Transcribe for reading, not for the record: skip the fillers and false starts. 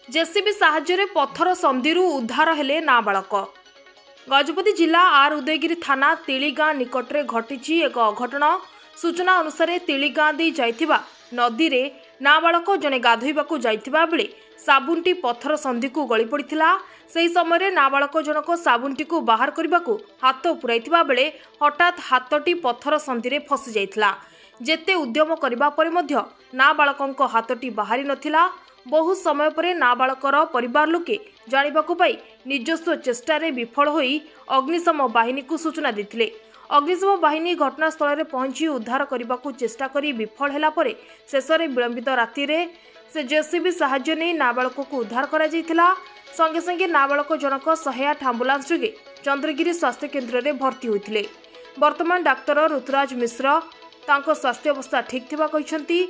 JCB साहाय्य पत्थर संधिरू उद्धार हेले नाबालक। गजपति जिला आर उदयगिरी थाना तिलीगाँ निकटरे घटी एक अघटन। सूचना अनुसार तिलीगाँ दे जाइथिबा नदी रे नाबालक जने गाधोइबाकू जाइथिबा बेले साबुनटी पत्थर संधि को गली पड़िथिला। सेही समय नाबालक जनक साबुनटी को बाहर करबाकू हाथ पुराइथिबा बेले हठात हाथटी पत्थर संधि रे फसी जाइथिला। जेते उद्यम करिबा परे मध्य नाबालकक हाथटी बाहरी नथिला। बहु समय पर नाबालकर परिवार लोके जानिबाकू पाई निजस्व चेष्टा रे विफल होई अग्निशम बाहिनी को सूचना देथिले। अग्निशम बाहिनी घटनास्थल में पहुंची उद्धार करने चेष्टा करी विफल होला परे शेषरे विलंबित राति रे से जेसीबी साहाय्य नहीं नाबालक को उद्धार करा जायथिला। संगे संगे नाबालक जनक 108 आंबुलांस जोगे चंद्रगिरी स्वास्थ्य केन्द्र में भर्ती होइथिले। वर्तमान डाक्तर ऋतुराज मिश्र तांको स्वास्थ्य अवस्था ठीक थिबा कहिसंती।